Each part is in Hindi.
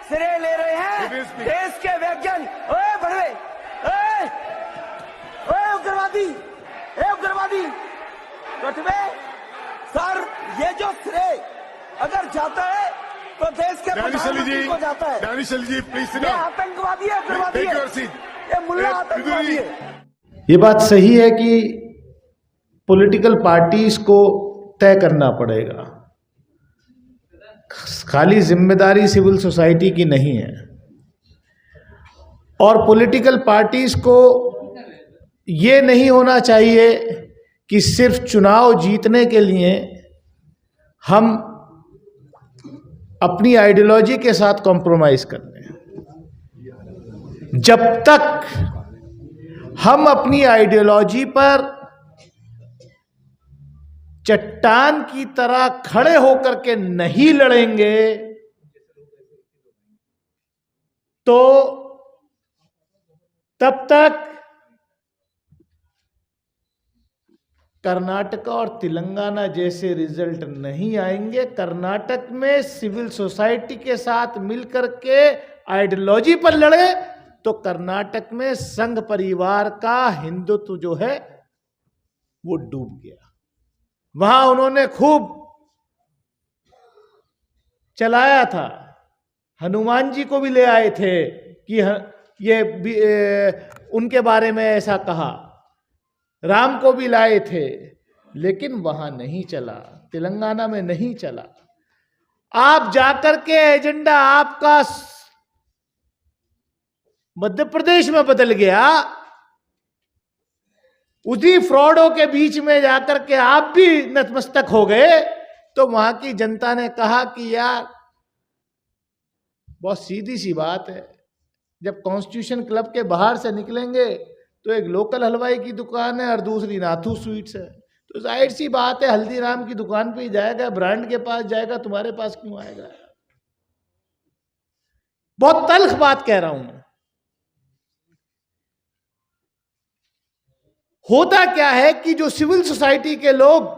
श्रेय ले रहे हैं देश के वैज्ञानिक। ओए बड़वे, ओए उग्रवादी कटवे सर, ये जो श्रेय अगर जाता है तो देश के प्रधानमंत्री को जाता है। दानिश जी प्लीज, ये आतंकवादी है, उग्रवादी है, ये मुल्ला आतंकवादी है। ये बात सही है कि पॉलिटिकल पार्टीज को तय करना पड़ेगा, खाली जिम्मेदारी सिविल सोसाइटी की नहीं है। और पॉलिटिकल पार्टीज को ये नहीं होना चाहिए कि सिर्फ चुनाव जीतने के लिए हम अपनी आइडियोलॉजी के साथ कॉम्प्रोमाइज कर लें। जब तक हम अपनी आइडियोलॉजी पर चट्टान की तरह खड़े होकर के नहीं लड़ेंगे तो तब तक कर्नाटक और तेलंगाना जैसे रिजल्ट नहीं आएंगे। कर्नाटक में सिविल सोसाइटी के साथ मिलकर के आइडियोलॉजी पर लड़े तो कर्नाटक में संघ परिवार का हिंदुत्व जो है वो डूब गया। वहां उन्होंने खूब चलाया था, हनुमान जी को भी ले आए थे कि ये उनके बारे में ऐसा कहा, राम को भी लाए थे, लेकिन वहां नहीं चला, तेलंगाना में नहीं चला। आप जाकर के एजेंडा आपका मध्य प्रदेश में बदल गया, उसी फ्रॉडों के बीच में जाकर के आप भी नतमस्तक हो गए, तो वहां की जनता ने कहा कि यार बहुत सीधी सी बात है, जब कॉन्स्टिट्यूशन क्लब के बाहर से निकलेंगे तो एक लोकल हलवाई की दुकान है और दूसरी नाथू स्वीट्स है, तो जाहिर सी बात है हल्दीराम की दुकान पे ही जाएगा, ब्रांड के पास जाएगा, तुम्हारे पास क्यों आएगा। बहुत तल्ख बात कह रहा हूं मैं। होता क्या है कि जो सिविल सोसाइटी के लोग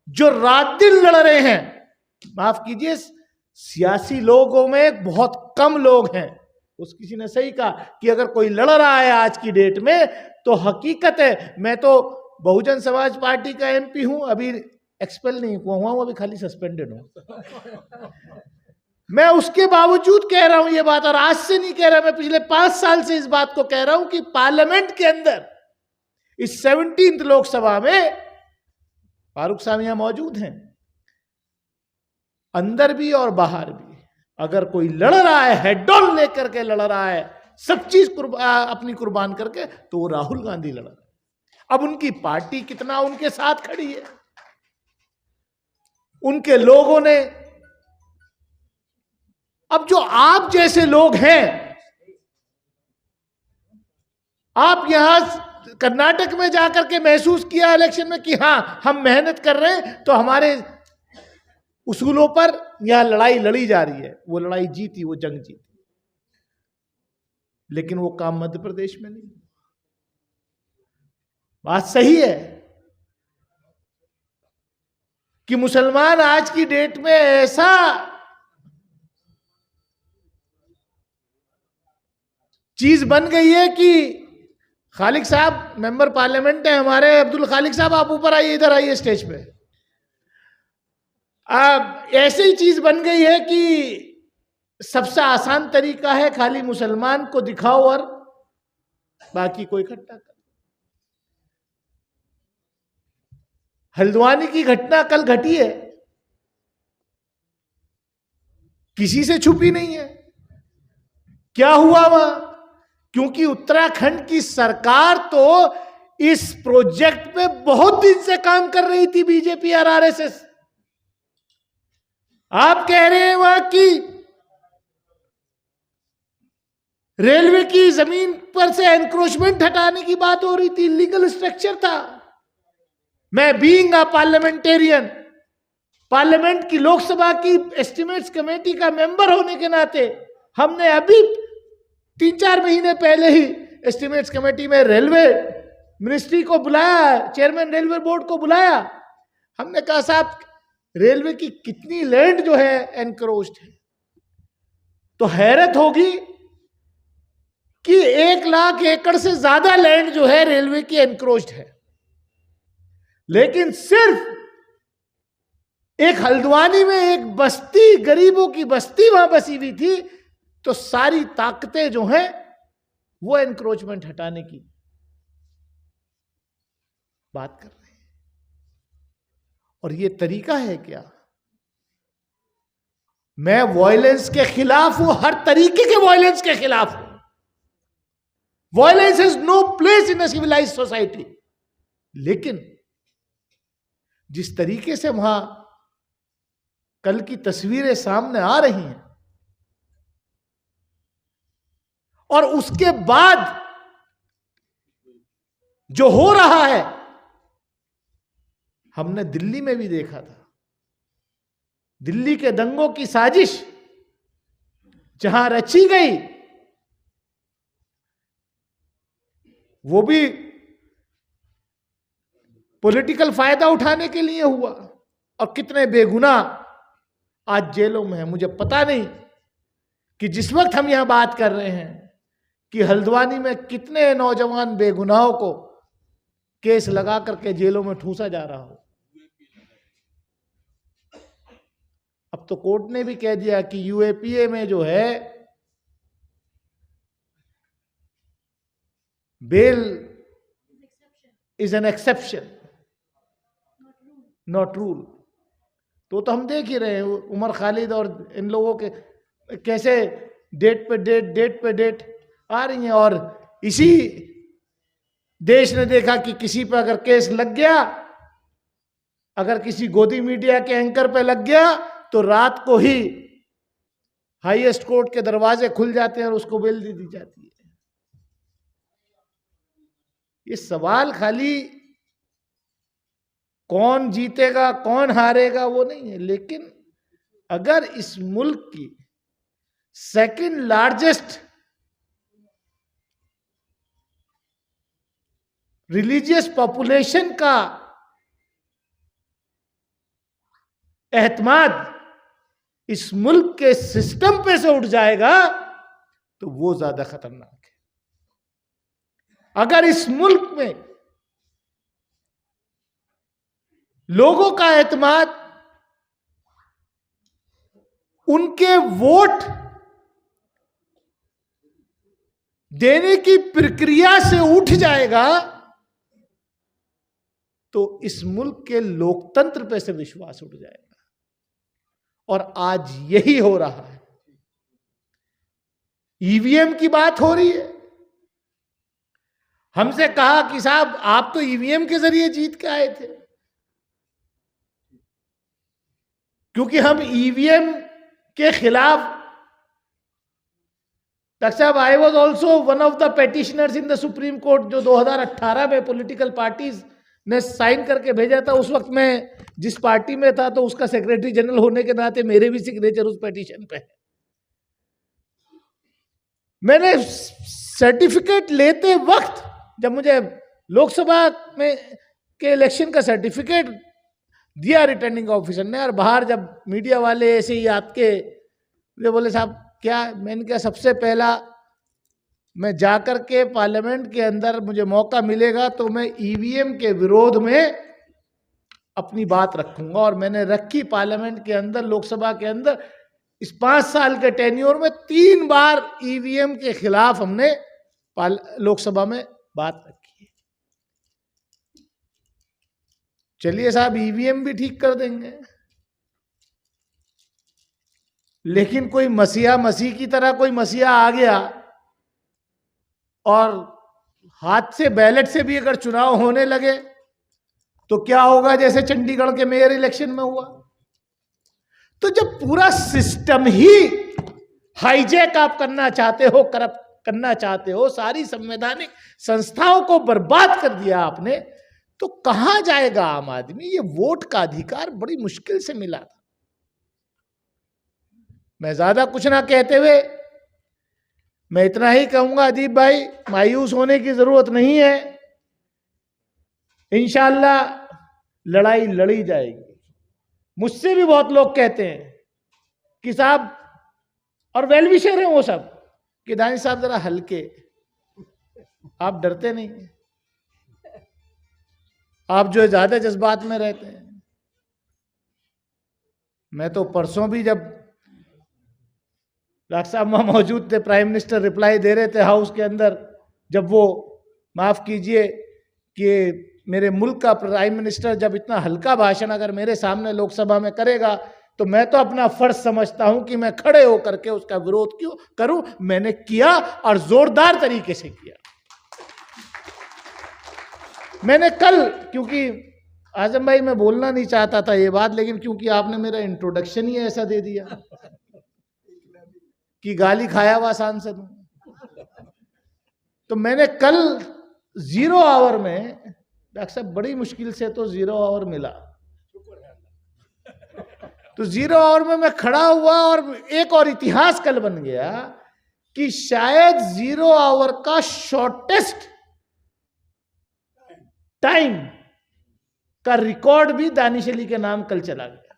जो रात दिन लड़ रहे हैं, माफ कीजिए सियासी लोगों में बहुत कम लोग हैं, उस किसी ने सही कहा कि अगर कोई लड़ रहा है आज की डेट में तो हकीकत है। मैं तो बहुजन समाज पार्टी का एमपी हूं, अभी एक्सपेल नहीं हुआ हूं, अभी खाली सस्पेंडेड हूं। मैं उसके बावजूद कह रहा हूं ये बात, और आज से नहीं कह रहा, मैं पिछले 5 साल से इस बात को कह रहा हूं कि पार्लियामेंट के अंदर इस 17th लोकसभा में फारूक साहब यहां मौजूद हैं, अंदर भी और बाहर भी, अगर कोई लड़ रहा है, हेड ऑन लेकर के लड़ रहा है, सब चीज अपनी कुर्बान करके, तो वो राहुल गांधी लड़ रहा है। अब उनकी पार्टी कितना उनके साथ खड़ी है, उनके लोगों ने, अब जो आप जैसे लोग हैं, आप यहां कर्नाटक में जाकर के महसूस किया इलेक्शन में कि हां हम मेहनत कर रहे हैं, तो हमारे उसूलों पर यहां लड़ाई लड़ी जा रही है, वो लड़ाई जीती, वो जंग जीती, लेकिन वो काम मध्य प्रदेश में नहीं। बात सही है कि मुसलमान आज की डेट में ऐसा चीज बन गई है कि खालिक साहब मेंबर पार्लियामेंट है हमारे, अब्दुल खालिक साहब आप ऊपर आइए, इधर आइए स्टेज पे। ऐसी ही चीज बन गई है कि सबसे आसान तरीका है खाली मुसलमान को दिखाओ और बाकी को इकट्ठा करो। हल्द्वानी की घटना कल घटी है, किसी से छुपी नहीं है। क्या हुआ वहां? क्योंकि उत्तराखंड की सरकार तो इस प्रोजेक्ट पे बहुत दिन से काम कर रही थी, बीजेपी और आरएसएस। आप कह रहे हैं वहां की रेलवे की जमीन पर से एनक्रोचमेंट हटाने की बात हो रही थी, इलीगल स्ट्रक्चर था। मैं बीइंग अ पार्लियामेंटेरियन, पार्लियामेंट की लोकसभा की एस्टिमेट्स कमेटी का मेंबर होने के नाते, हमने अभी 3-4 महीने पहले ही एस्टिमेट्स कमेटी में रेलवे मिनिस्ट्री को बुलाया, चेयरमैन रेलवे बोर्ड को बुलाया। हमने कहा साहब रेलवे की कितनी लैंड जो है एनक्रोच्ड है, तो हैरत होगी कि 1 लाख एकड़ से ज्यादा लैंड जो है रेलवे की एनक्रोच्ड है, लेकिन सिर्फ एक हल्द्वानी में एक बस्ती, गरीबों की बस्ती वहां बसी हुई थी, तो सारी ताकतें जो हैं वो एनक्रोचमेंट हटाने की बात कर रहे हैं। और ये तरीका है क्या? मैं वायलेंस के खिलाफ हूं, हर तरीके के वायलेंस के खिलाफ हूं। Violence has no place in a civilised society. लेकिन जिस तरीके से वहां कल की तस्वीरें सामने आ रही हैं, और उसके बाद जो हो रहा है, हमने दिल्ली में भी देखा था। दिल्ली के दंगों की साजिश जहां रची गई, वो भी पॉलिटिकल फायदा उठाने के लिए हुआ, और कितने बेगुनाह आज जेलों में है। मुझे पता नहीं कि जिस वक्त हम यहां बात कर रहे हैं कि हल्द्वानी में कितने नौजवान बेगुनाहों को केस लगा करके जेलों में ठूंसा जा रहा हो। अब तो कोर्ट ने भी कह दिया कि यूएपीए में जो है bail is an exception, not rule. तो हम देख ही रहे हैं उमर खालिद और इन लोगों के कैसे डेट पे डेट आ रही हैं। और इसी देश ने देखा कि किसी पर अगर केस लग गया, अगर किसी गोदी मीडिया के एंकर पे लग गया, तो रात को ही हाईएस्ट कोर्ट के दरवाजे खुल जाते हैं और उसको बेल दे दी जाती है। ये सवाल खाली कौन जीतेगा कौन हारेगा वो नहीं है, लेकिन अगर इस मुल्क की सेकंड लार्जेस्ट रिलीजियस पॉपुलेशन का एतमाद इस मुल्क के सिस्टम पे से उठ जाएगा, तो वो ज्यादा खतरनाक है। अगर इस मुल्क में लोगों का एतमाद उनके वोट देने की प्रक्रिया से उठ जाएगा, तो इस मुल्क के लोकतंत्र पे से विश्वास उठ जाएगा। और आज यही हो रहा है। ईवीएम की बात हो रही है। हमसे कहा कि साहब आप तो ईवीएम के जरिए जीत के आए थे, क्योंकि हम ईवीएम के खिलाफ। डॉक्टर साहब, I was also one of the petitioners in the supreme court, जो 2018 में पॉलिटिकल पार्टीज ने साइन करके भेजा था। उस वक्त मैं जिस पार्टी में था, तो उसका सेक्रेटरी जनरल होने के नाते मेरे भी सिग्नेचर उस पेटिशन पे है। मैंने सर्टिफिकेट लेते वक्त, जब मुझे लोकसभा में के इलेक्शन का सर्टिफिकेट दिया रिटर्निंग ऑफिसर ने, और बाहर जब मीडिया वाले ऐसे ही आपके मुझे बोले साहब क्या, मैंने कहा सबसे पहला मैं जाकर के पार्लियामेंट के अंदर मुझे मौका मिलेगा तो मैं ईवीएम के विरोध में अपनी बात रखूंगा। और मैंने रखी पार्लियामेंट के अंदर, लोकसभा के अंदर। इस 5 साल के टेन्योर में 3 बार ईवीएम के खिलाफ हमने लोकसभा में बात रखी है। चलिए साहब, ईवीएम भी ठीक कर देंगे, लेकिन कोई मसीह की तरह कोई मसीहा आ गया और हाथ से बैलेट से भी अगर चुनाव होने लगे, तो क्या होगा? जैसे चंडीगढ़ के मेयर इलेक्शन में हुआ। तो जब पूरा सिस्टम ही हाईजैक आप करना चाहते हो, करप्ट करना चाहते हो, सारी संवैधानिक संस्थाओं को बर्बाद कर दिया आपने, तो कहां जाएगा आम आदमी? ये वोट का अधिकार बड़ी मुश्किल से मिला था। मैं ज्यादा कुछ ना कहते हुए मैं इतना ही कहूंगा, अदीब भाई, मायूस होने की जरूरत नहीं है। इंशाअल्लाह लड़ाई लड़ी जाएगी। मुझसे भी बहुत लोग कहते हैं कि साहब और वेल विशर हैं वो सब कि दानिश साहब जरा हल्के, आप डरते नहीं, आप जो है ज्यादा जज्बात में रहते हैं। मैं तो परसों भी जब डॉक्टर साहब वहां मौजूद थे, प्राइम मिनिस्टर रिप्लाई दे रहे थे हाउस के अंदर, जब वो माफ कीजिए कि मेरे मुल्क का प्राइम मिनिस्टर जब इतना हल्का भाषण अगर मेरे सामने लोकसभा में करेगा तो मैं तो अपना फर्ज समझता हूं कि मैं खड़े होकर के उसका विरोध क्यों करूं। मैंने किया और जोरदार तरीके से किया। मैंने कल, क्योंकि आजम भाई मैं बोलना नहीं चाहता था ये बात, लेकिन क्योंकि आपने मेरा इंट्रोडक्शन ही ऐसा दे दिया कि गाली खाया हुआ सांसद हूं, तो मैंने कल 0 आवर में, डॉक्टर साहब बड़ी मुश्किल से तो 0 आवर मिला, तो 0 आवर में मैं खड़ा हुआ और एक और इतिहास कल बन गया कि शायद 0 आवर का शॉर्टेस्ट टाइम का रिकॉर्ड भी दानिश अली के नाम कल चला गया।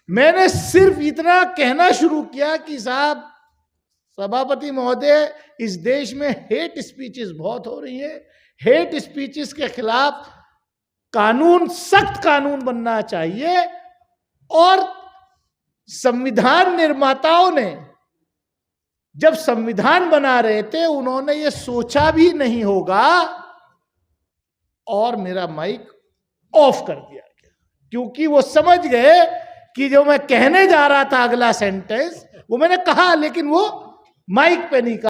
मैंने सिर्फ इतना कहना शुरू किया कि साहब सभापति महोदय, इस देश में हेट स्पीचेस बहुत हो रही है, हेट स्पीचेस के खिलाफ कानून, सख्त कानून बनना चाहिए। और संविधान निर्माताओं ने जब संविधान बना रहे थे उन्होंने ये सोचा भी नहीं होगा, और मेरा माइक ऑफ कर दिया गया क्योंकि वो समझ गए कि जो मैं कहने जा रहा था अगला सेंटेंस वो मैंने कहा, लेकिन वो माइक पे नहीं कहा।